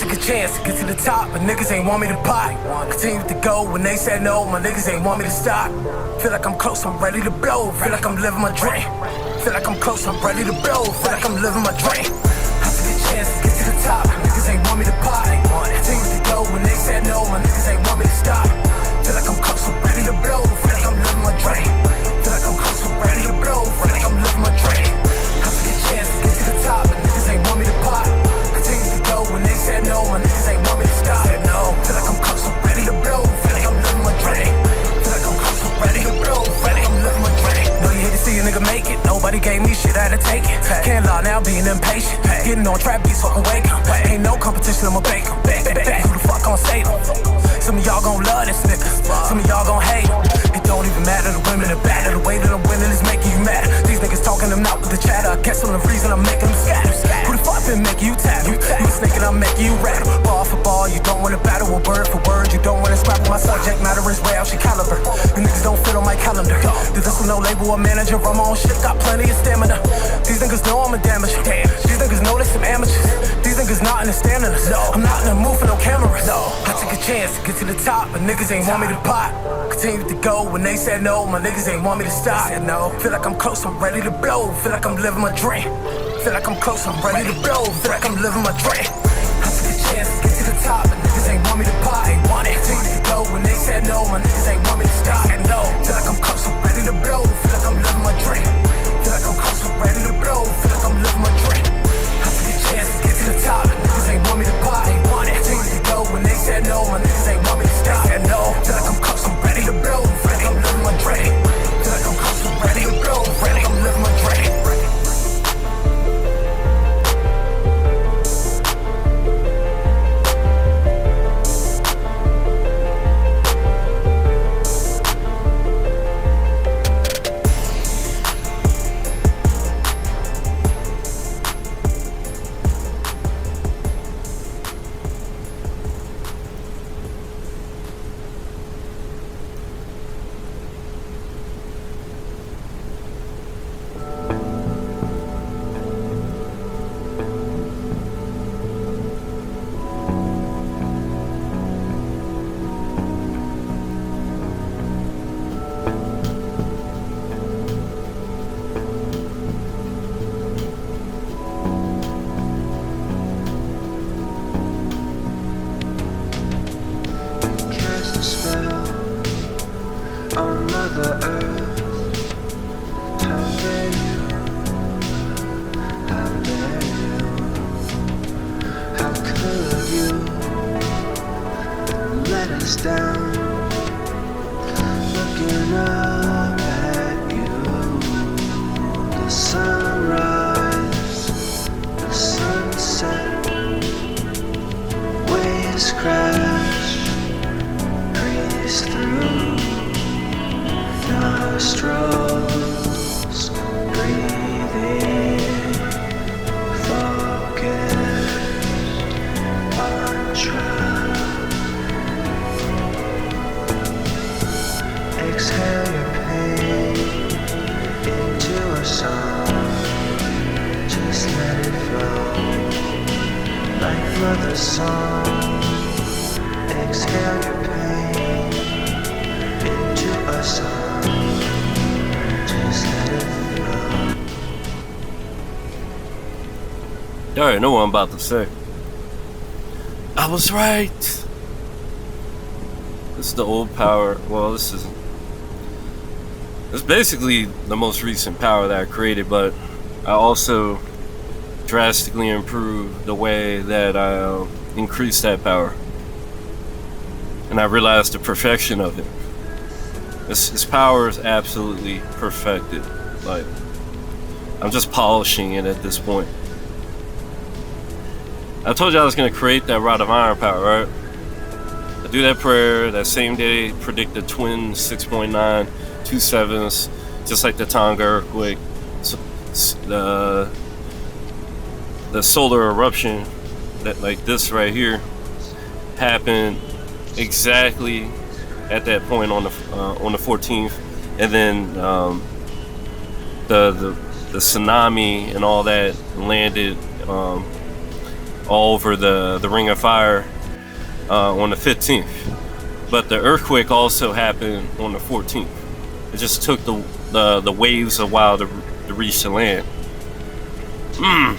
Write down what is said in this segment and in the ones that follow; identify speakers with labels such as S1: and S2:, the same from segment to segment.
S1: took a chance to get to the top, but niggas ain't want me to buy. Continued to go when they said no, my niggas ain't want me to stop. Feel like I'm close, I'm ready to blow. Feel like I'm living my dream. Feel like I'm close, I'm ready to blow. Feel like I'm living my dream. I took a chance to get to the top, niggas ain't want me to buy. Continued to go when they said no, my niggas ain't want me to stop. Feel like I'm close, I'm ready to blow. Feel like I'm living my dream. Feel like I'm close, I'm ready to blow. Feel like I'm living my dream. I took a chance to get to the top, but niggas ain't want me to buy. Continued to go when they said no, my niggas ain't want me to stop. Said no. Feel like I'm close, I'm ready to blow. Feel like I'm living my dream. Feel like I'm close, I'm ready to blow. Feel like I'm living my dream. Know you hate to see a nigga make it. Nobody gave me shit, I had to take it. Can't lie now, being impatient. Getting on trap beats, fucking wake up. Ain't no competition, I'ma bake em. Who the fuck gon' save em? Some of y'all gon' love this nigga. Some of y'all gon' hate em. It don't even matter, the women are bad. The way that I'm winning is making you mad. These niggas talking them out with the chatter. I guess I'm the reason I'm making them scatter. Who the fuck been making you tap? You snaking, I'm making you rattle. Ball for ball, you don't wanna battle with word for word. You don't wanna scrap with my subject matter is real, she caliber. You niggas don't fit on my calendar. Did this with no label or manager? I'm on shit, got plenty of stamina. These niggas know I'm a damage. These niggas know they some amateurs. These niggas not understanding us. I'm not in the mood for no cameras. I took a chance to get to the top, but niggas ain't want me to pop. Continued to go when they said no, my niggas ain't want me to stop. Feel like I'm close, I'm ready to blow. Feel like I'm living my dream. Feel like I'm close, I'm ready to blow. Feel like I'm living my dream. I took a chance to get to the top, but niggas ain't want me to pop. Ain't want it. Continued to go when they said no, my niggas ain't want me to stop. Feel like I'm close, I'm ready to blow. Feel like I'm living my dream. Feel like I'm close, I'm ready to blow. Feel like I'm living my dream. I took a chance to get to the top, but niggas ain't want me to pop. Ain't want it. Continued to go when they said no, my niggas ain't want me to stop. Feel like I'm close, I'm ready to blow. Feel like I'm living my dream. Feel like I'm close, I'm ready to blow. Feel like I'm living my dream.
S2: On Mother Earth, how dare you, how dare you, how could you let us down, looking up at you, the sunrise, the sunset, waves crash, breeze through nostrils, breathing, focus on track. Exhale your pain into a song. Just let it flow like mother's song. Exhale your pain into a song.
S3: Y'all already know what I'm about to say. I was right. This is the old power. Well, this isn't. It's basically the most recent power that I created, but I also drastically improved the way that I increased that power. And I realized the perfection of it. This power is absolutely perfected. Like, I'm just polishing it at this point. I told you I was going to create that Rod of Iron power, right? I do that prayer, that same day, predict the twin 6.9, 2 sevens, just like the Tonga earthquake. So, the solar eruption, that like this right here, happened exactly at that point on the 14th, and then the tsunami and all that landed all over the Ring of Fire on the 15th. But the earthquake also happened on the 14th. It just took the waves a while to reach the land. And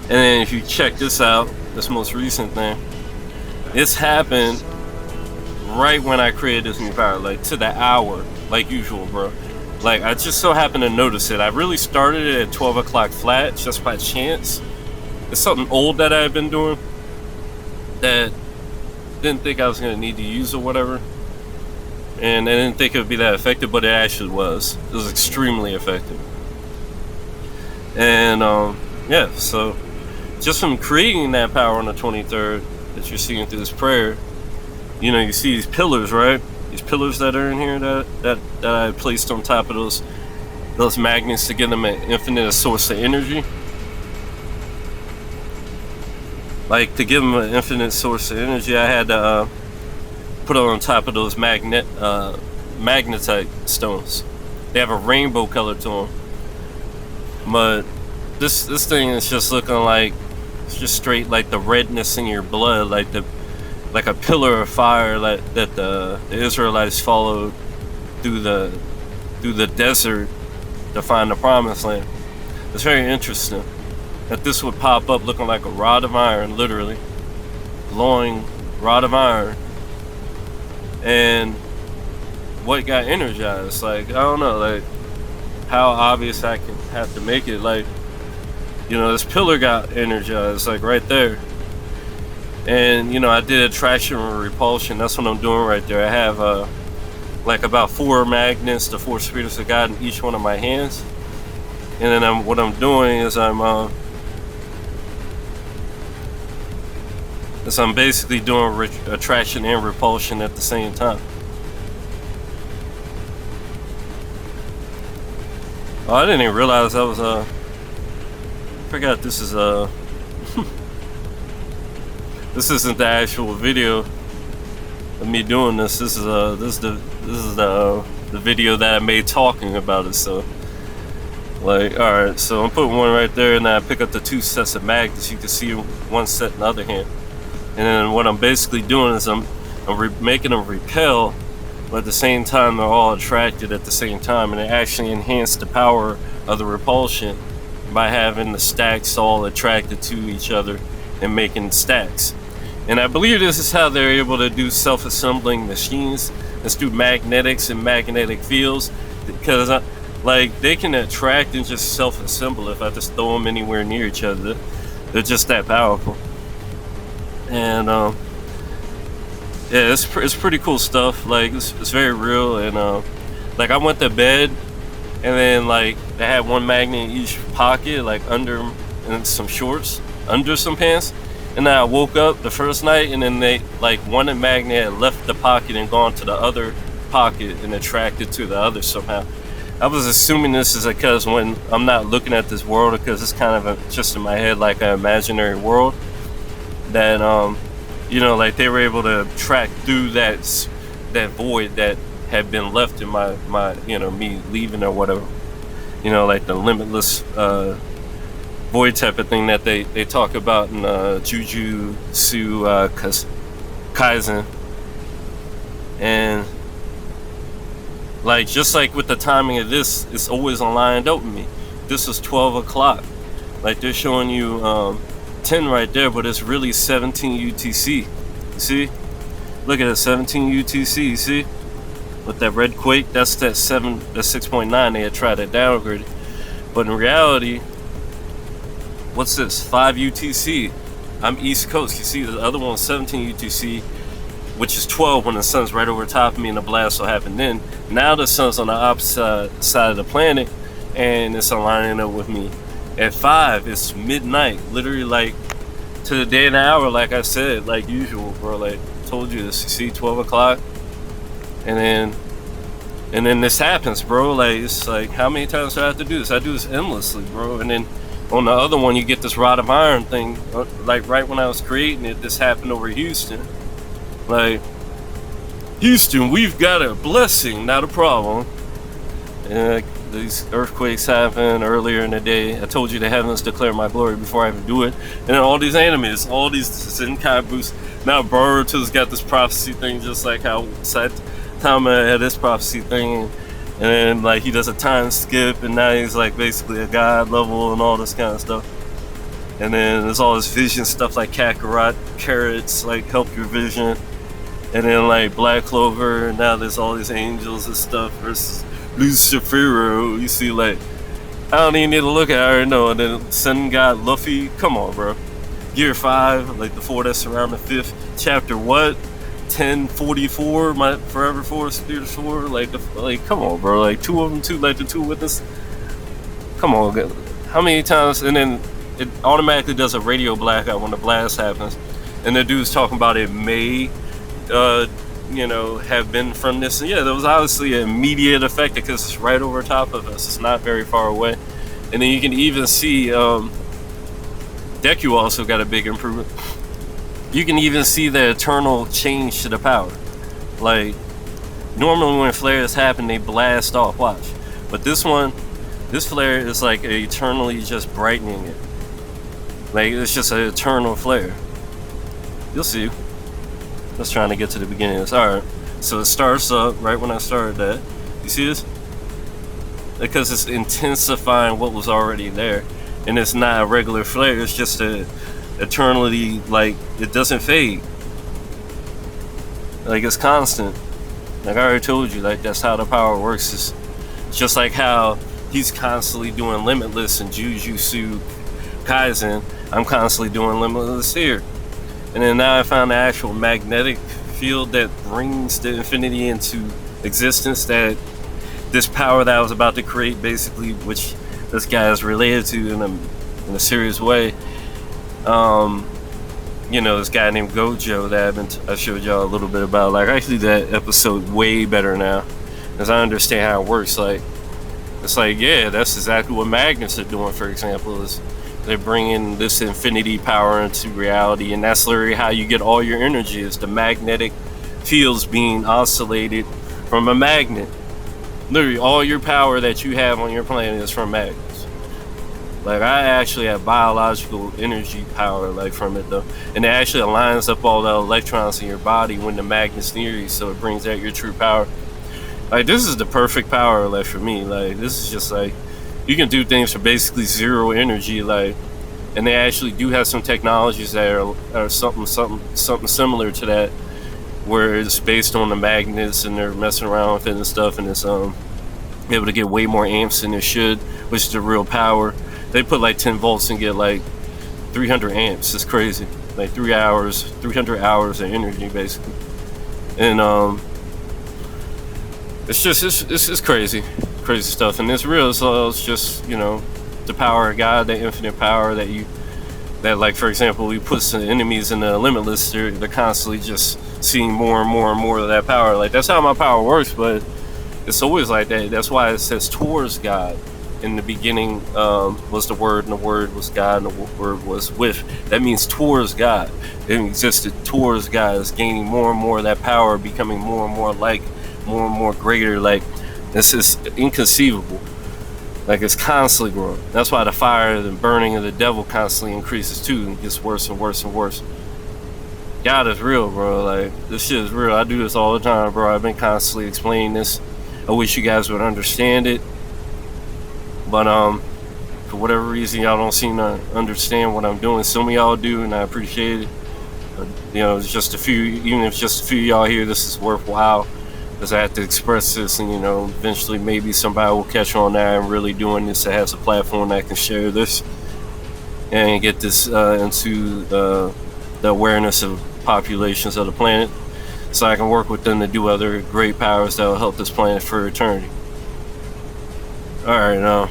S3: then if you check this out, this most recent thing, this happened right when I created this new power, like to the hour, like usual, bro. Like, I just so happened to notice it. I really started it at 12 o'clock flat, just by chance. It's something old that I had been doing that didn't think I was going to need to use or whatever. And I didn't think it would be that effective, but it actually was. It was extremely effective. And, yeah, so just from creating that power on the 23rd that you're seeing through this prayer, you know, you see these pillars, right? These pillars that are in here that I placed on top of those magnets to give them an infinite source of energy. Like, to give them an infinite source of energy, I had to put it on top of those magnetite stones. They have a rainbow color to them. But this thing is just looking like, it's just straight like the redness in your blood, like a pillar of fire that the Israelites followed through the desert to find the promised land. It's very interesting that this would pop up looking like a rod of iron, literally glowing rod of iron. And what got energized? Like, I don't know, like how obvious I can have to make it. Like, you know, this pillar got energized, like right there. And, you know, I did attraction and repulsion. That's what I'm doing right there. I have like about 4 magnets, the 4 spirits of God in each one of my hands. And then what I'm doing is I'm basically doing attraction and repulsion at the same time. Oh, I didn't even realize that was I forgot this is this isn't the actual video of me doing this. This is the video that I made talking about it. So, like, all right, so I'm putting one right there, and then I pick up the 2 sets of magnets. You can see one set in the other hand. And then what I'm basically doing is I'm making them repel, but at the same time they're all attracted at the same time, and it actually enhanced the power of the repulsion by having the stacks all attracted to each other and making stacks. And I believe this is how they're able to do self-assembling machines. It's through magnetics and magnetic fields, because like, they can attract and just self-assemble if I just throw them anywhere near each other. They're just that powerful. And yeah, it's pretty cool stuff. Like, it's very real. And like, I went to bed, and then like they had one magnet in each pocket, like under in some shorts, under some pants. And then I woke up the first night, and then they, like, one magnet had left the pocket and gone to the other pocket and attracted to the other somehow. I was assuming this is because when I'm not looking at this world, because it's kind of just in my head like an imaginary world, that you know, like, they were able to track through that void that had been left in my you know, me leaving or whatever, you know, like the limitless void type of thing that they talk about in Jujutsu Kaisen. And like, just like with the timing of this, it's always lined up with me. This is 12 o'clock. Like, they're showing you 10 right there, but it's really 17 UTC. You see? Look at it, 17 UTC, you see? With that red quake, that's 6.9. They had tried to downgrade it. But in reality, what's this? 5 UTC. I'm East Coast. You see, the other one's 17 UTC, which is 12 when the sun's right over top of me and the blast will happen then. Now the sun's on the opposite side of the planet, and it's aligning up with me. At 5, it's midnight, literally, like, to the day and the hour, like I said, like usual, bro. Like, told you this. You see, 12 o'clock, and then this happens, bro. Like, it's like, how many times do I have to do this? I do this endlessly, bro. And then on the other one, you get this rod of iron thing. Like, right when I was creating it, this happened over Houston. Like, Houston, we've got a blessing, not a problem. And these earthquakes happen earlier in the day. I told you the heavens declare my glory before I even do it. And then all these animes, all these Zenkai boosts. Now Boruto's got this prophecy thing, just like how Saitama had this prophecy thing. And then like he does a time skip, and now he's like basically a god level and all this kind of stuff. And then there's all this vision stuff like Kakarot, carrots, like help your vision. And then like Black Clover, and now there's all these angels and stuff versus Lucifero. You see, like, I don't even need to look at it, I already know. And then Sun God Luffy, come on, bro. Gear 5, like the 4 that's around the 5th. Chapter what? 1044, my Forever Force, Spirit 4. Like, come on, bro. Like, 2 of them, like the 2 witnesses. Come on, how many times? And then it automatically does a radio blackout when the blast happens. And the dude's talking about it may have been from this. And yeah, there was obviously an immediate effect because it's right over top of us. It's not very far away. And then you can even see Deku also got a big improvement. You can even see the eternal change to the power. Like, normally when flares happen, they blast off, watch. But this flare is like eternally just brightening it. Like, it's just an eternal flare. You'll see. Just trying to get to the beginning of this. Alright, so it starts up right when I started that. You see this? Because it's intensifying what was already there. And it's not a regular flare, it's just a eternally, like, it doesn't fade. Like, it's constant. Like I already told you, like, that's how the power works. It's just like how he's constantly doing Limitless in Jujutsu Kaisen. I'm constantly doing Limitless here. And then now I found the actual magnetic field that brings the infinity into existence, that this power that I was about to create, basically, which this guy is related to in a serious way. This guy named Gojo that I showed y'all a little bit about. Like, I actually that episode way better now, because I understand how it works. Like, it's like, yeah, that's exactly what magnets are doing, for example, is they're bringing this infinity power into reality, and that's literally how you get all your energy, is the magnetic fields being oscillated from a magnet. Literally, all your power that you have on your planet is from magnets. Like, I actually have biological energy power, like, from it, though. And it actually aligns up all the electrons in your body when the magnet's near you, so it brings out your true power. Like, this is the perfect power, like, for me. Like, this is just, like, you can do things for basically zero energy, like, and they actually do have some technologies that are something similar to that, where it's based on the magnets and they're messing around with it and stuff, and it's able to get way more amps than it should, which is the real power. They put like 10 volts and get like 300 amps. It's crazy. Like 300 hours of energy, basically. And it's crazy stuff, and it's real. So it's just, the power of God, the infinite power that like, for example, we put some enemies in the Limitless, they're constantly just seeing more and more and more of that power. Like, that's how my power works, but it's always like that. That's why it says towards God. In the beginning was the Word, and the Word was God, and the Word was with. That means towards God. It existed towards God. It's gaining more and more of that power, becoming more and more like, more and more greater. Like, this is inconceivable. Like, it's constantly growing. That's why the fire and burning of the devil constantly increases too, and gets worse and worse and worse. God is real, bro. Like, this shit is real. I do this all the time, bro. I've been constantly explaining this. I wish you guys would understand it, but for whatever reason, y'all don't seem to understand what I'm doing. Some of y'all do, and I appreciate it. But, it's just a few. Even if just a few of y'all here, this is worthwhile, because I have to express this, and eventually maybe somebody will catch on that I'm really doing this, that has a platform that can share this and get this into the awareness of populations of the planet, so I can work with them to do other great powers that will help this planet for eternity. Alright, now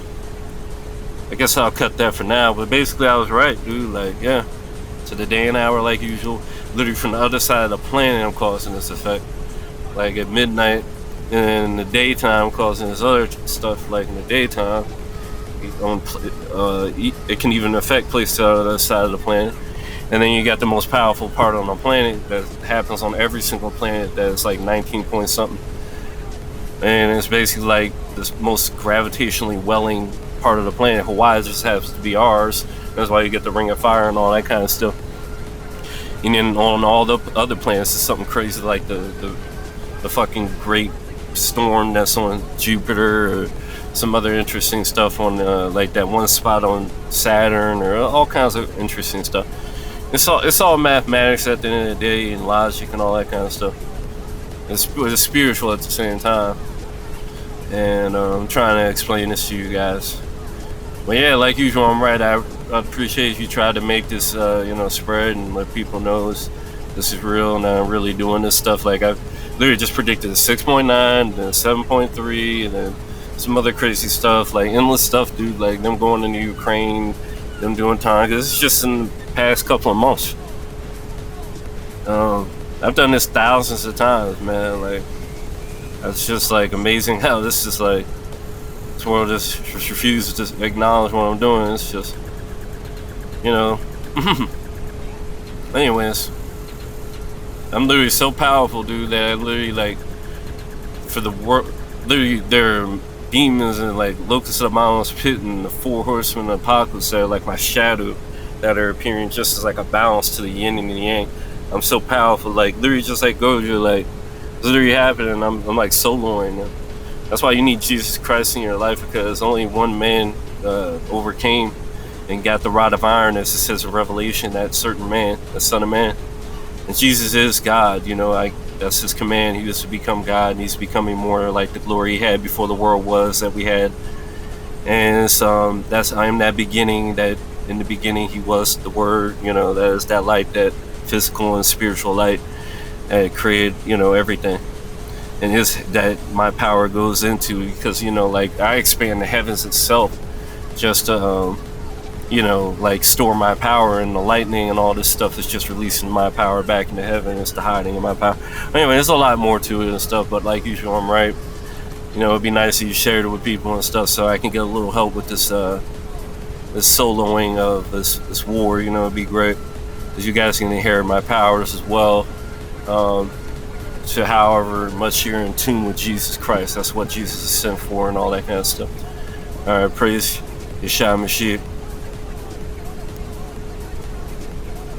S3: I guess I'll cut that for now, but basically I was right, dude. Like, yeah, to the day and hour like usual. Literally from the other side of the planet I'm causing this effect. Like at midnight, and in the daytime causing this other stuff. Like in the daytime, it can even affect places on the other side of the planet. And then you got the most powerful part on the planet that happens on every single planet, that's like 19 point something and it's basically like the most gravitationally welling part of the planet. Hawaii just happens to be ours. That's why you get the Ring of Fire and all that kind of stuff. And then on all the other planets, it's something crazy like the fucking Great Storm that's on Jupiter, or some other interesting stuff on like that one spot on Saturn, or all kinds of interesting stuff. It's all mathematics at the end of the day, and logic and all that kind of stuff. It's spiritual at the same time, and I'm trying to explain this to you guys. But yeah, like usual, I'm right. I appreciate you tried to make this spread and let people know this is real, and I'm really doing this stuff. Like I've literally just predicted a 6.9, then 7.3, and then some other crazy stuff, like endless stuff, dude. Like them going into Ukraine, them doing time. Cause it's just in the past couple of months. I've done this thousands of times, man. Like it's just like amazing how this is like this world just refuses to acknowledge what I'm doing. It's just, you know. Anyways, I'm literally so powerful, dude, that I literally like for the world. Literally, there are demons and like locusts of the bottomless pit and the 4 horsemen of the apocalypse that are like my shadow, that are appearing just as like a balance to the yin and the yang. I'm so powerful, like literally just like Gojo, like it's literally happening. I'm like soloing them. That's why you need Jesus Christ in your life, because only one man overcame and got the rod of iron, as it says in Revelation, that certain man, the Son of Man. And Jesus is God, that's his command. He was to become God, and he's becoming more like the glory he had before the world was that we had. And it's, I am that beginning, that in the beginning he was the Word, that is that light, that physical and spiritual light that created, everything. And that my power goes into, because, like I expand the heavens itself just to, like store my power, and the lightning and all this stuff is just releasing my power back into heaven. It's the hiding of my power. Anyway, there's a lot more to it and stuff, but like usual, I'm right. It'd be nice if you shared it with people and stuff, so I can get a little help with this soloing of this war. It'd be great, because you guys can inherit my powers as well. To however much you're in tune with Jesus Christ. That's what Jesus is sent for and all that kind of stuff. Alright, praise Yeshua Mashiach.